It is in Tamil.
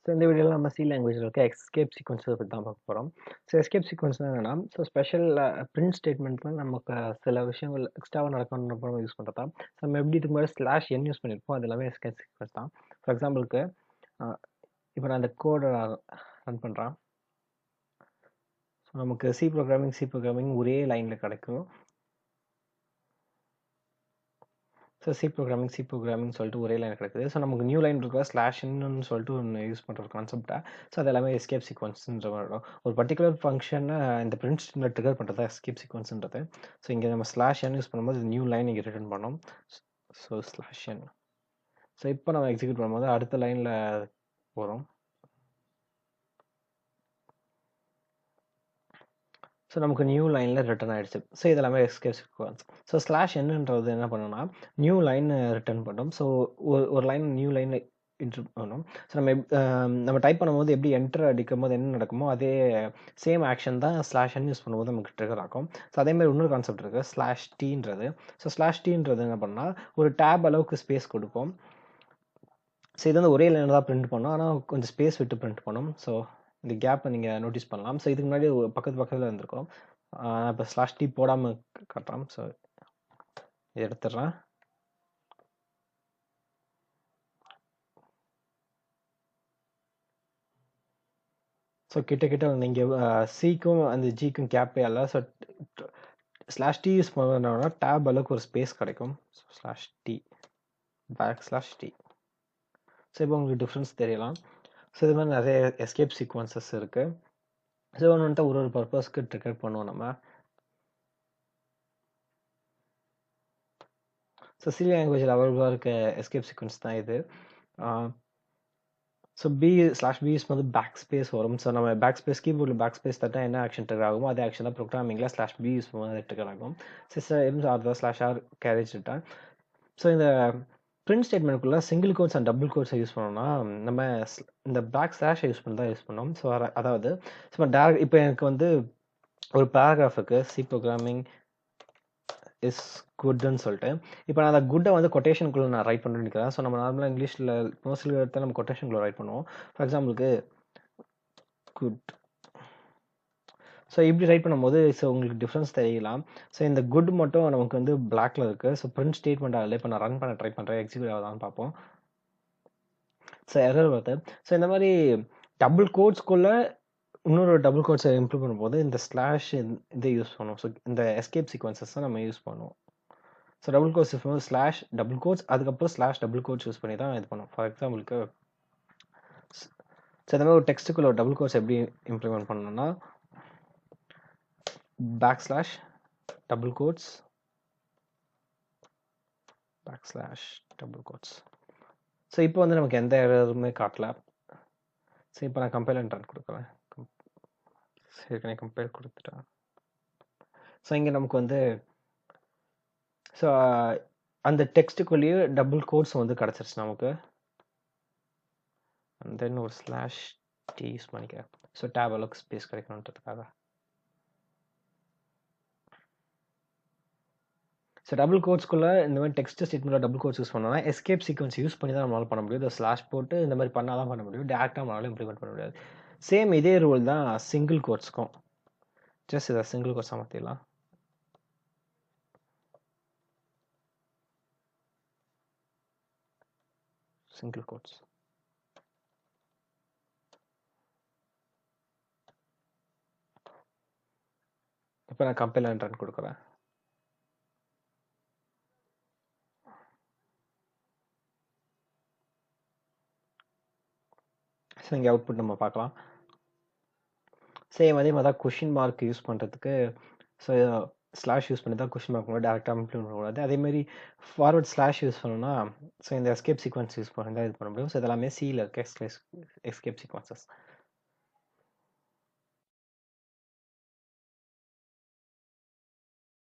ஸோ இந்த வீடியோவில் நம்ம சி லாங்குவேஜில் இருக்க எஸ்கேப் சீக்வன்ஸை பற்றி தான் பார்க்க போகிறோம். ஸோ எஸ்கேப் சீக்வன்ஸ்னால் என்னென்னா, ஸோ ஸ்பெஷல் பிரிண்ட் ஸ்டேட்மெண்ட்டில் நமக்கு சில விஷயங்கள் எக்ஸ்ட்ராவாக நடக்கணும்னு யூஸ் பண்ணுறது தான். ஸோ நம்ம எப்படி இதுக்கு முன்னாடி ஸ்லாஷ் என் யூஸ் பண்ணியிருப்போம், அது எல்லாமே எஸ்கேப் சீக்வன்ஸ் தான். ஃபார் எக்ஸாம்பிளுக்கு இப்போ நான் அந்த கோடை ரன் பண்ணுறேன். ஸோ நமக்கு சி ப்ரோக்ராமிங் ஒரே லைனில் கிடைக்கும். ஸோ சி ப்ரோக்ராமிங் சொல்லிட்டு ஒரே லைன் கிடைக்குது. ஸோ நமக்கு நியூ லைன் இருக்கிற ஸ்லாஷ்ன்னு சொல்லிட்டு ஒன்று யூஸ் பண்ணுற ஒரு கான்செப்டாக. ஸோ அது எல்லாமே எஸ்கேப் சீக்வன்ஸ்ன்ற மாதிரி இருக்கும். ஒரு பர்டிகுலர் ஃபங்க்ஷனை இந்த பிரிண்ட் ஸ்டேட்மெண்ட் ட்ரிகர் பண்ணுறது தான் எஸ்கேப் சீக்வன்ஸ்ன்றது. ஸோ இங்கே நம்ம ஸ்லாஷ் என் யூஸ் பண்ணும்போது நியூ லைன் இங்கே ரிட்டர்ன் பண்ணோம். ஸோ ஸ்லாஷ் என். ஸோ இப்போ நம்ம எக்ஸிக்யூட் பண்ணும்போது அடுத்த லைனில் போகிறோம். ஸோ நமக்கு நியூ லைனில் ரிட்டர்ன் ஆகிடுச்சு. ஸோ இதெல்லாமே எஸ்கேப் சீக்வன்ஸ். ஸோ ஸ்லாஷ் என்னன்றது என்ன பண்ணணும்னா நியூ லைன் ரிட்டர்ன் பண்ணும். ஸோ ஒரு லைன் நியூ லைன் இன்ட்ரு பண்ணணும். ஸோ நம்ம டைப் பண்ணும்போது எப்படி என்டர் அடிக்கும் போது என்ன நடக்குமோ அதே சேம் ஆக்ஷன் தான் ஸ்லாஷ் என் யூஸ் பண்ணும்போது நமக்கு ட்ரிகர் ஆகும். ஸோ அதேமாதிரி இன்னொரு கான்செப்ட் இருக்குது ஸ்லாஷ் டீன்றது. ஸோ ஸ்லாஷ் டீன்றது என்ன பண்ணால் ஒரு டேப் அளவுக்கு ஸ்பேஸ் கொடுப்போம். ஸோ இது வந்து ஒரே லைனில் தான் பிரிண்ட் பண்ணோம், ஆனால் கொஞ்சம் ஸ்பேஸ் விட்டு பிரிண்ட் பண்ணோம். ஸோ இந்த கேப்பை நீங்கள் நோட்டீஸ் பண்ணலாம். ஸோ இதுக்கு முன்னாடி பக்கத்தில் இருந்திருக்கோம். நான் இப்போ ஸ்லாஷ் டி போடாமல் காட்டுறேன். ஸோ இதை எடுத்துடுறேன். ஸோ கிட்ட நீங்கள் சிக்கும் அந்த ஜிக்கும் கேப்பே இல்லை. ஸோ ஸ்லாஷ் டி யூஸ் பண்ணோம்னா டேப் அளவுக்கு ஒரு ஸ்பேஸ் கிடைக்கும். So slash t /t. So இப்போ உங்களுக்கு டிஃப்ரென்ஸ் தெரியலாம். ஸோ இது மாதிரி நிறைய எஸ்கேப் சீக்வன்சஸ் இருக்குது. ஸோ ஒன்று வந்துட்டு ஒரு பர்பஸ்க்கு ட்ரிகர் பண்ணுவோம் நம்ம. ஸோ சி லாங்குவேஜில் அவைலபிளாக இருக்க எஸ்கேப் சீக்வன்ஸ் தான் இது. ஸோ /b யூஸ் பண்ணி பேக் ஸ்பேஸ் வரும். ஸோ நம்ம பேக் ஸ்பேஸ் கீபோர்டில் பேக் ஸ்பேஸ் தட்டா என்ன ஆக்ஷன் ட்ரிகர் ஆகுமோ அதே ஆக்ஷன் தான் ப்ரோக்ராமிங்கில் /b யூஸ் பண்ணும்போது ட்ரிகர் ஆகும். /r carriage return. ஸோ இந்த பிரிண்ட் ஸ்டேட்மெண்ட்டுக்குள்ளே சிங்கிள் கோட்ஸ் அண்ட் டபுள் கோட்ஸை யூஸ் பண்ணோம்னா நம்ம இந்த // யூஸ் பண்ணி தான் யூஸ் பண்ணோம். ஸோ அதாவது இப்போ எனக்கு வந்து ஒரு பேராகிராஃப் இருக்குது சி ப்ரோக்ராமிங் இஸ் குட்னு சொல்லிட்டு. இப்போ நான் அந்த குட்டை வந்து கொட்டேஷனுக்குள்ளே நான் ரைட் பண்ணுறேன்னு நினைக்கிறேன். ஸோ நம்ம நார்மலாக இங்கிலீஷில் மோஸ்ட்லி எடுத்தால் நம்ம கொட்டேஷனுக்குள்ளே ரைட் பண்ணுவோம். ஃபார் எக்ஸாம்பிளுக்கு குட். ஸோ இப்படி ரைட் பண்ணும்போது ஸோ உங்களுக்கு டிஃப்ரென்ஸ் தெரியலாம். ஸோ இந்த குட் மட்டும் நமக்கு வந்து பிளாக்ல இருக்குது. ஸோ பிரிண்ட் ஸ்டேட்மெண்ட் அதில் இப்போ நான் ரன் பண்ண ட்ரை பண்ணுறேன், எக்ஸிக்யூட் ஆகுதான்னு பார்ப்போம். ஸோ எரர் வருது. ஸோ இந்த மாதிரி டபுள் கோட்ஸ்குள்ளே இன்னொரு டபுள் கோட்ஸை இம்ப்ரூவ் பண்ணும்போது இந்த ஸ்லாஷ் இதை யூஸ் பண்ணுவோம். ஸோ இந்த எஸ்கேப் சீக்வன்சஸ் தான் நம்ம யூஸ் பண்ணுவோம். ஸோ டபுள் கோட்ஸ் யூஸ் பண்ணுவோம், ஸ்லாஷ் டபுள் கோட்ஸ் அதுக்கப்புறம் ஸ்லாஷ் டபுள் கோட்ஸ் யூஸ் பண்ணி தான் இது பண்ணுவோம். ஃபார் எக்ஸாம்பிளுக்கு ஸோ இந்த மாதிரி ஒரு டெக்ஸ்ட்டுக்குள்ள ஒரு டபுள் கோட்ஸ் எப்படி இம்ப்ளிமெண்ட் பண்ணணும்னா /double quotes /double quotes. So இப்போ வந்து நமக்கு எந்த எரருமே காட்டல. ஸோ இப்போ நான் கம்பைல் அண்ட் ரன் கொடுக்குறேன். ஏற்கனவே கம்பைல் கொடுத்துட்டேன். ஸோ இங்கே நமக்கு வந்து ஸோ அந்த டெக்ஸ்ட்டுக்குள்ளேயே டபுள் கோட்ஸ் வந்து கிடச்சிருச்சு நமக்கு. அண்ட் தென் ஒரு /t யூஸ் பண்ணிக்கிறேன். ஸோ டேப் அளவுக்கு ஸ்பேஸ் கிடைக்கணுன்றதுக்காக. ஸோ டபுள் கோட்ஸ்க்குள்ளே இந்த மாதிரி டெக்ஸ்ட் ஸ்டேட்மெண்ட்டில் டபுள் கோட்ஸ் யூஸ் பண்ணோம்னா எஸ்கேப் சீக்வன்ஸ் யூஸ் பண்ணி தான் நம்மளால் பண்ண முடியும். இந்த ஸ்லாஷ் போட்டு இந்த மாதிரி பண்ணால் தான் பண்ண முடியும். டேரெக்டாக நம்மளால இம்ப்ளிமெண்ட் பண்ண முடியாது. சேம் இதே ரூல் தான் சிங்கிள் கோட்ஸ்க்கும். ஜஸ்ட் இதை சிங்கிள் கோட்ஸாக மாற்றிடலாம். Single quotes. இப்போ நான் கம்பைல் அண்ட் ரன் கொடுக்குறேன். ஸோ இங்கே அவுட்புட் நம்ம பார்க்கலாம். சேம் அதே மாதிரி தான் கொஷின் மார்க் யூஸ் பண்ணுறதுக்கு ஸோ ஸ்லாஷ் யூஸ் பண்ணி தான் கொஷின் மார்க் டேரெக்டாக இம்ப்ளிமெண்ட் பண்ணக்கூடாது. அதேமாதிரி ஃபார்வர்ட் ஸ்லாஷ் யூஸ் பண்ணணும்னா ஸோ இந்த எஸ்கேப் சீக்வன்ஸ் யூஸ் பண்ணி தான் இது பண்ண முடியும். ஸோ இதெல்லாமே சியில் இருக்க எஸ்கேப் சீக்வன்சஸ்.